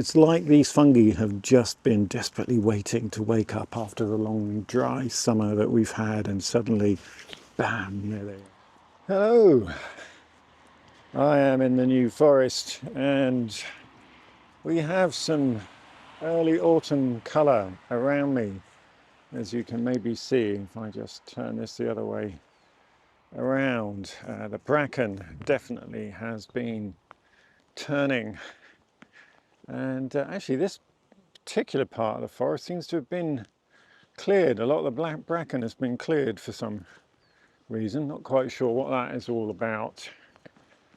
it's like these fungi have just been desperately waiting to wake up after the long dry summer that we've had, and suddenly, bam, there they are. Hello, I am in the New Forest and we have some early autumn colour around me, as you can maybe see if I just turn this the other way around. The bracken definitely has been turning, and actually this particular part of the forest seems to have been cleared. A lot of the black bracken has been cleared for some reason, not quite sure what that is all about.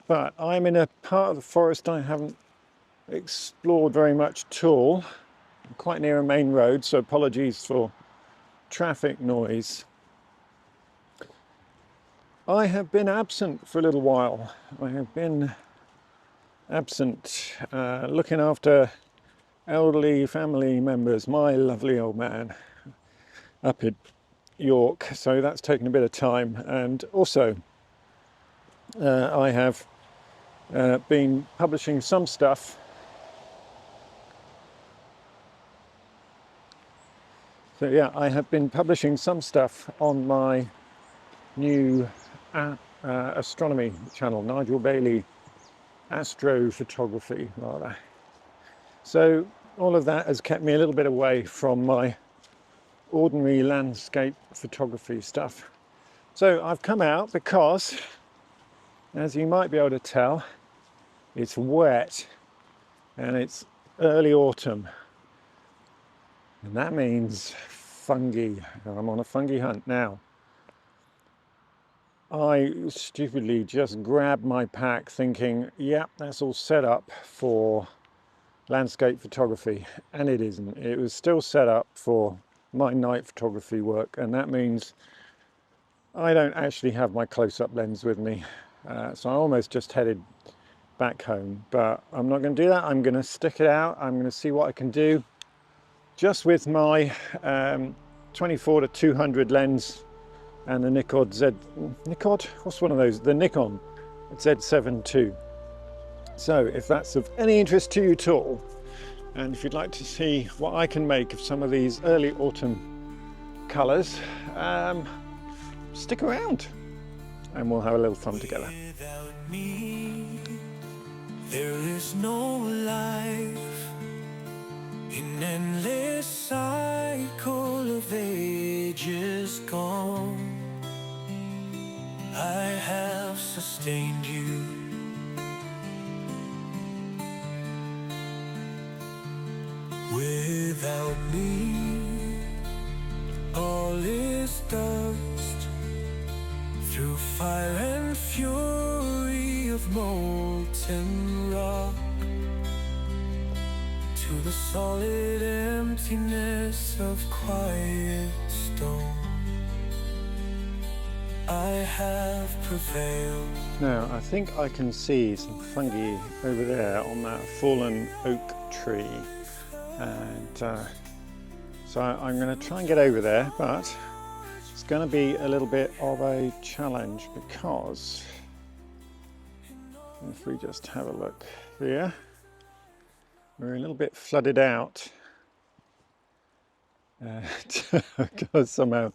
But I'm in a part of the forest I haven't explored very much at all. I'm quite near a main road, so apologies for traffic noise. I have been absent for a little while. I have been absent looking after elderly family members, my lovely old man up in York, so that's taken a bit of time. And also I have been publishing some stuff. So yeah, I have been publishing some stuff on my new astronomy channel, Nigel Bailey Astrophotography rather. So all of that has kept me a little bit away from my ordinary landscape photography stuff. So I've come out because, as you might be able to tell, it's wet and it's early autumn, and that means fungi. I'm on a fungi hunt now. I stupidly just grabbed my pack thinking, yeah, that's all set up for landscape photography, and it isn't. It was still set up for my night photography work, and that means I don't actually have my close-up lens with me. So I almost just headed back home, but I'm not going to do that. I'm going to stick it out. I'm going to see what I can do just with my 24 to 200 lens and the Nikon Z, what's one of those? The Nikon Z7 II. So if that's of any interest to you at all, and if you'd like to see what I can make of some of these early autumn colours, stick around and we'll have a little fun together. Without me, there is no life, an endless cycle of ages gone. I have sustained you. Without me, all is dust. Through fire and fury of molten rock, to the solid emptiness of quiet stone, I have prevailed. Now I think I can see some fungi over there on that fallen oak tree, and so I'm going to try and get over there, but it's going to be a little bit of a challenge, because if we just have a look here, we're a little bit flooded out. I've got to somehow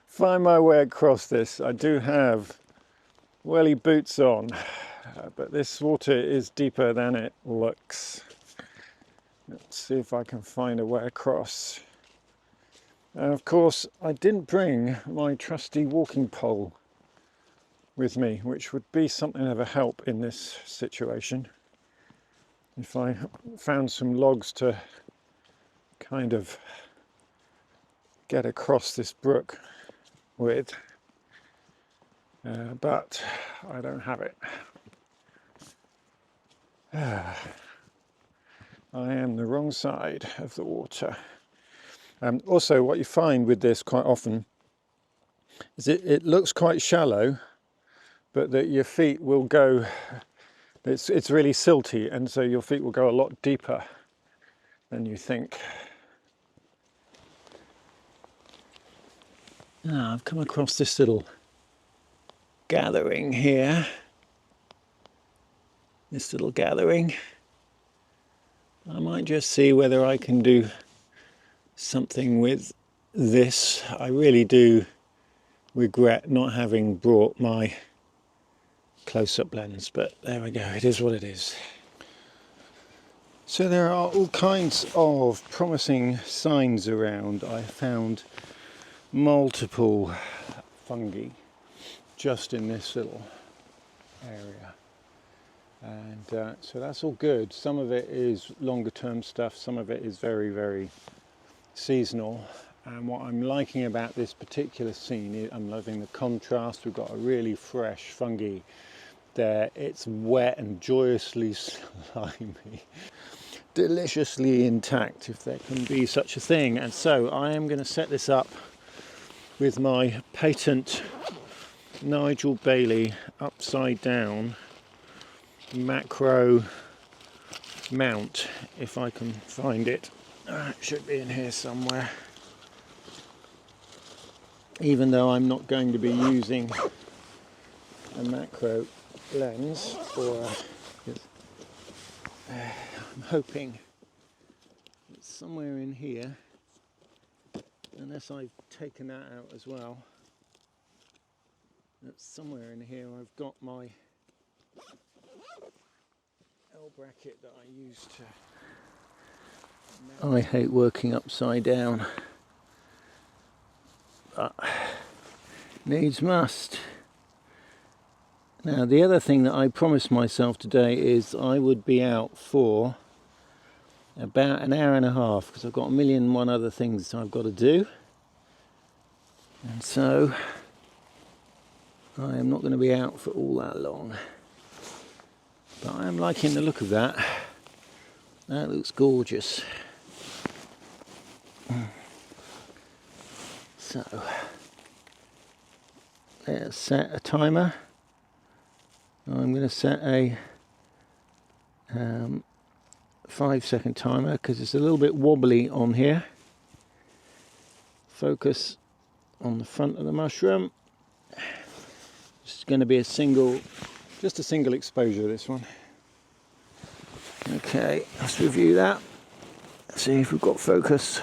find my way across this. I do have welly boots on, but this water is deeper than it looks. Let's see if I can find a way across. And of course, I didn't bring my trusty walking pole with me, which would be something of a help in this situation. If I found some logs to kind of get across this brook with, but I don't have it. I am the wrong side of the water. Also, what you find with this quite often is it looks quite shallow, but that your feet will go, it's really silty, and so your feet will go a lot deeper than you think. Now, I've come across this little gathering here. This little gathering. I might just see whether I can do something with this. I really do regret not having brought my close-up lens, but there we go, it is what it is. So there are all kinds of promising signs around. I found multiple fungi just in this little area, and so that's all good. Some of it is longer term stuff, some of it is very, very seasonal. And what I'm liking about this particular scene is I'm loving the contrast. We've got a really fresh fungi there. It's wet and joyously slimy, deliciously intact, if there can be such a thing. And so I am going to set this up with my patent Nigel Bailey upside down macro mount, if I can find it. It should be in here somewhere, even though I'm not going to be using a macro lens, or I'm hoping it's somewhere in here, unless I've taken that out as well. That's somewhere in here. I've got my L bracket that I used to. I hate working upside down, but needs must. Now, the other thing that I promised myself today is I would be out for about an hour and a half, because I've got a million and one other things I've got to do, and so I am not going to be out for all that long. But I am liking the look of that. That looks gorgeous. So let's set a timer. I'm going to set a 5-second timer because it's a little bit wobbly on here. Focus on the front of the mushroom. It's going to be just a single exposure, this one. Okay, let's review that. See if we've got focus.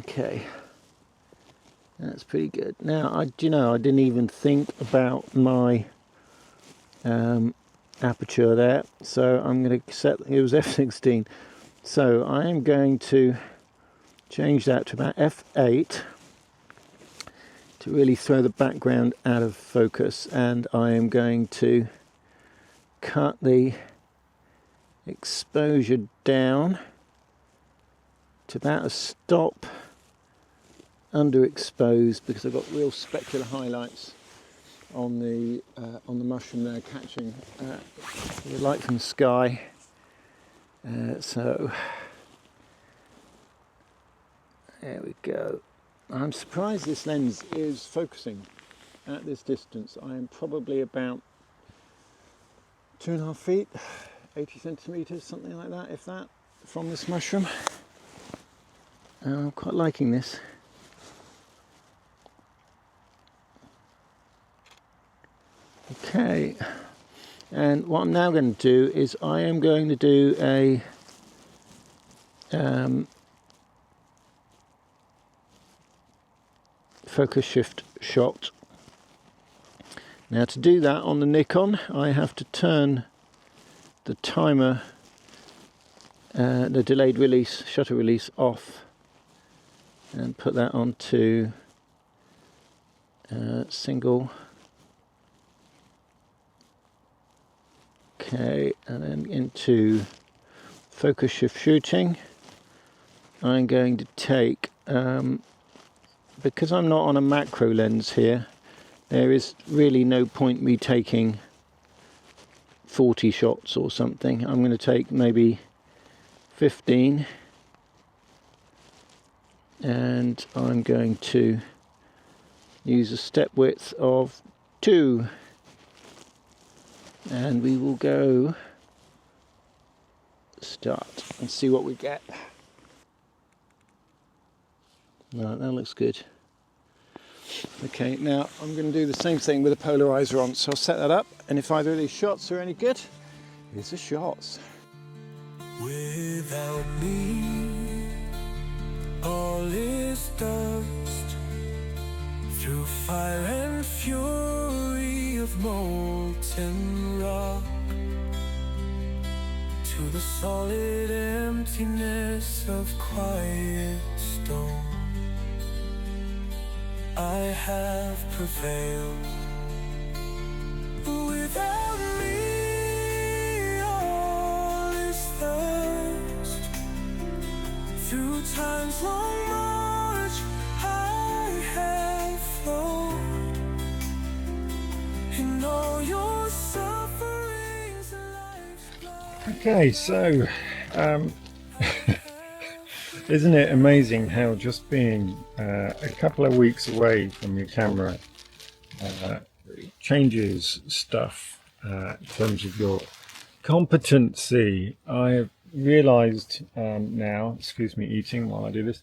Okay, that's pretty good. Now, I didn't even think about my aperture there, so I'm going to set, it was f16, so I am going to change that to about f8 to really throw the background out of focus, and I am going to cut the exposure down to about a stop underexposed, because I've got real specular highlights on the mushroom there, catching the light from the sky. So there we go. I'm surprised this lens is focusing at this distance. I am probably about 2.5 feet, 80 centimeters, something like that, if that, from this mushroom. I'm quite liking this. Okay, and what I'm now going to do is I am going to do a focus shift shot. Now, to do that on the Nikon, I have to turn the timer, the delayed release, shutter release off, and put that onto single. Okay, and then into focus shift shooting. I'm going to take, because I'm not on a macro lens here, there is really no point me taking 40 shots or something. I'm going to take maybe 15, and I'm going to use a step width of 2. And we will go start and see what we get. Right, that looks good. Okay, now I'm going to do the same thing with the polarizer on, so I'll set that up, and if either of these shots are any good, here's the shots. Without me, all is dust. Through fire and fury of molten rock, to the solid emptiness of quiet stone, I have prevailed. Without me, all is thirst. Through time's long march, I have flowed. In all your sufferings, life's blood. Okay, so isn't it amazing how just being a couple of weeks away from your camera changes stuff in terms of your competency? I've realized now, excuse me eating while I do this,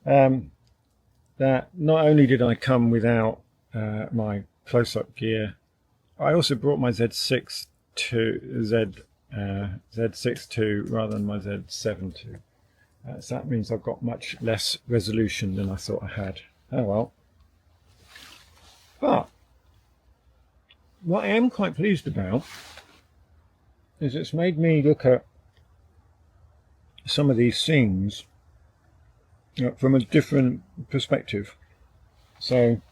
that not only did I come without my close-up gear, I also brought my Z6 to Z6 II rather than my Z7 II. So that means I've got much less resolution than I thought I had. Oh well. But what I am quite pleased about is it's made me look at some of these scenes from a different perspective. So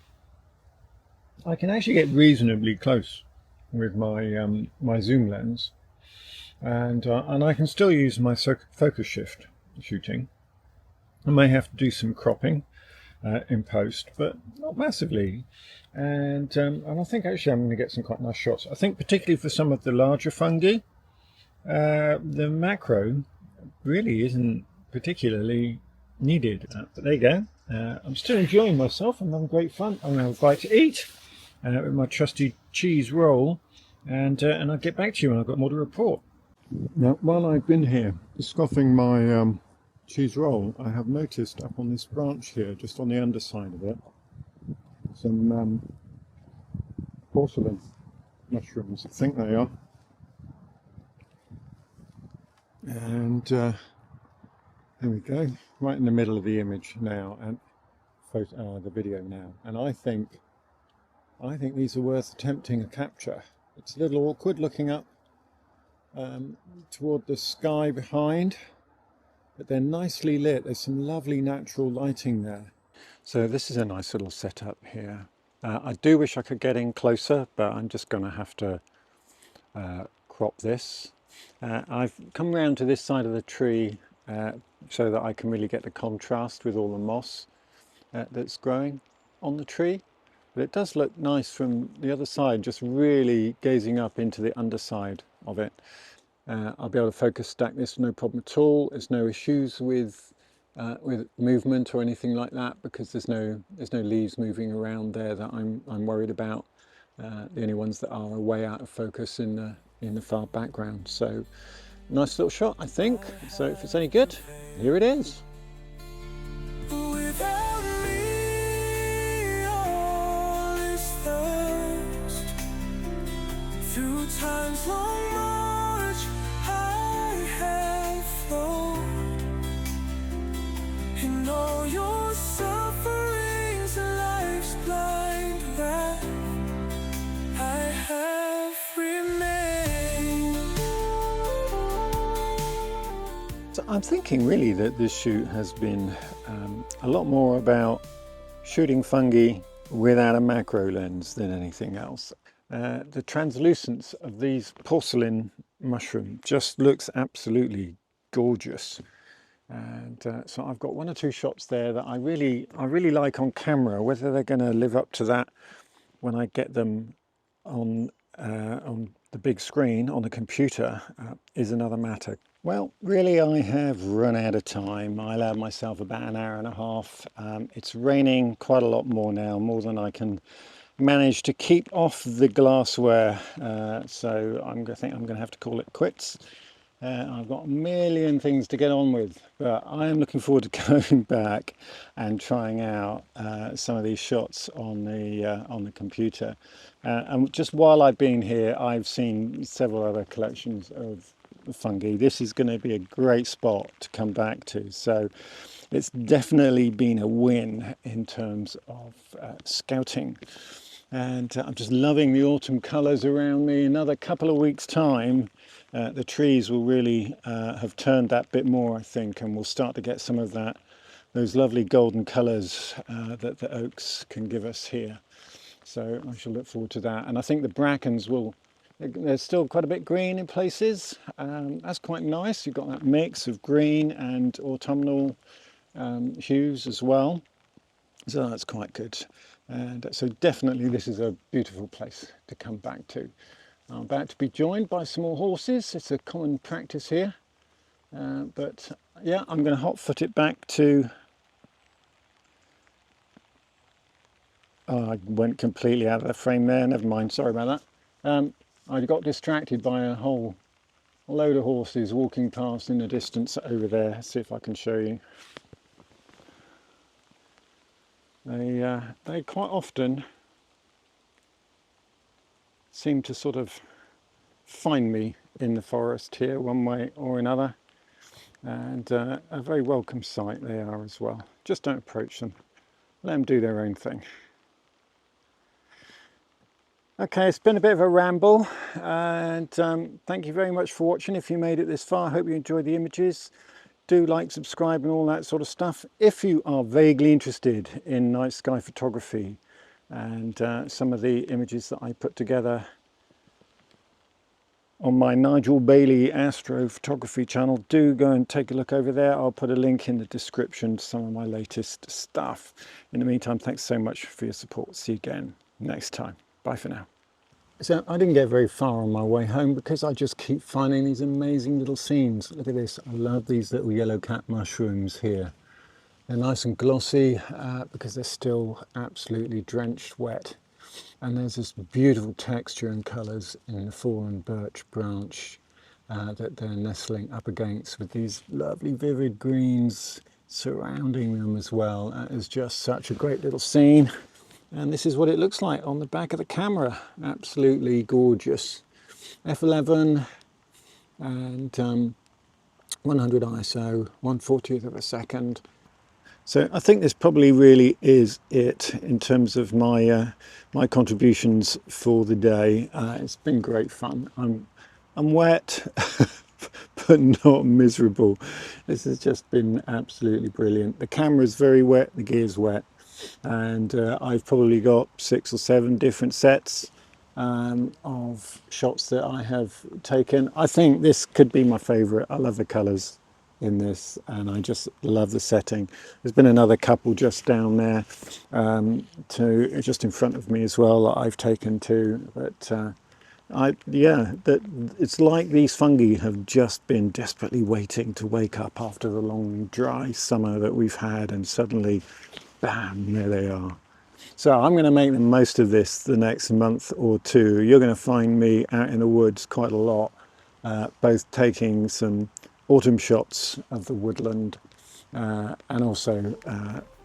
I can actually get reasonably close with my my zoom lens, and I can still use my focus shift shooting. I may have to do some cropping in post, but not massively. And I think actually I'm going to get some quite nice shots. I think particularly for some of the larger fungi, the macro really isn't particularly needed. But there you go. I'm still enjoying myself. I'm having great fun. I'm going to have a bite to eat with my trusty cheese roll, and I'll get back to you when I've got more to report. Now, while I've been here scoffing my cheese roll, I have noticed up on this branch here, just on the underside of it, some porcelain mushrooms, I think they are. And there we go, right in the middle of the image now, and the video now. And I think these are worth attempting a capture. It's a little awkward looking up toward the sky behind, but they're nicely lit. There's some lovely natural lighting there. So this is a nice little setup here. I do wish I could get in closer, but I'm just going to have to crop this. I've come round to this side of the tree so that I can really get the contrast with all the moss that's growing on the tree. But it does look nice from the other side, just really gazing up into the underside of it. I'll be able to focus stack this no problem at all. There's no issues with movement or anything like that, because there's no leaves moving around there that I'm worried about. The only ones that are way out of focus in the far background. So nice little shot, I think. So if it's any good, here it is. Without me, all is thirst. Through time's long march, I have flowed. In all your sufferings, life's blind wrath, I have remained. So I'm thinking really that this shoot has been a lot more about shooting fungi without a macro lens than anything else. The translucence of these porcelain mushroom just looks absolutely gorgeous. And so I've got one or two shots there that I really like on camera. Whether they're going to live up to that when I get them on the big screen on the computer is another matter. Well, really, I have run out of time. I allowed myself about an hour and a half. It's raining quite a lot more now, more than I can manage to keep off the glassware. So I think I'm going to have to call it quits. I've got a million things to get on with, but I am looking forward to going back and trying out some of these shots on the computer. And just while I've been here, I've seen several other collections of fungi. This is going to be a great spot to come back to. So it's definitely been a win in terms of scouting. And I'm just loving the autumn colours around me. Another couple of weeks' time, the trees will really have turned that bit more, I think, and we'll start to get some of those lovely golden colours that the oaks can give us here. So I shall look forward to that. And I think the brackens there's still quite a bit green in places. That's quite nice. You've got that mix of green and autumnal hues as well. So that's quite good. And so definitely this is a beautiful place to come back to. I'm about to be joined by some more horses. It's a common practice here. But yeah, I'm going to hot foot it back to... Oh, I went completely out of the frame there. Never mind, sorry about that. I got distracted by a whole load of horses walking past in the distance over there. Let's see if I can show you. They quite often seem to sort of find me in the forest here one way or another, and a very welcome sight they are as well. Just don't approach them, let them do their own thing. Okay, it's been a bit of a ramble, and thank you very much for watching. If you made it this far, I hope you enjoyed the images. Do like, subscribe and all that sort of stuff. If you are vaguely interested in night sky photography and some of the images that I put together on my Nigel Bailey astrophotography channel, do go and take a look over there. I'll put a link in the description to some of my latest stuff. In the meantime, thanks so much for your support. See you again next time. Bye for now. So I didn't get very far on my way home because I just keep finding these amazing little scenes. Look at this. I love these little yellow cap mushrooms here. They're nice and glossy because they're still absolutely drenched wet. And there's this beautiful texture and colours in the fallen birch branch that they're nestling up against, with these lovely vivid greens surrounding them as well. That is just such a great little scene. And this is what it looks like on the back of the camera. Absolutely gorgeous. F11 and 100 ISO, 1/40th of a second. So I think this probably really is it in terms of my my contributions for the day. It's been great fun. I'm wet, but not miserable. This has just been absolutely brilliant. The camera's very wet, the gear's wet. And I've probably got 6 or 7 different sets of shots that I have taken. I think this could be my favourite. I love the colours in this, and I just love the setting. There's been another couple just down there just in front of me as well that I've taken too. But it's like these fungi have just been desperately waiting to wake up after the long dry summer that we've had, and suddenly bam, there they are. So I'm going to make the most of this the next month or two. You're going to find me out in the woods quite a lot, both taking some autumn shots of the woodland and also,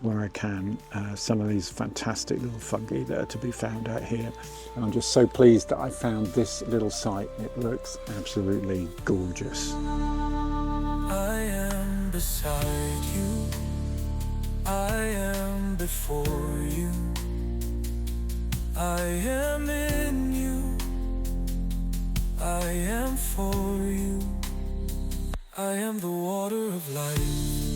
where I can, some of these fantastic little fungi that are to be found out here. And I'm just so pleased that I found this little site. It looks absolutely gorgeous. I am beside you, I am before you, I am in you, I am for you, I am the water of life.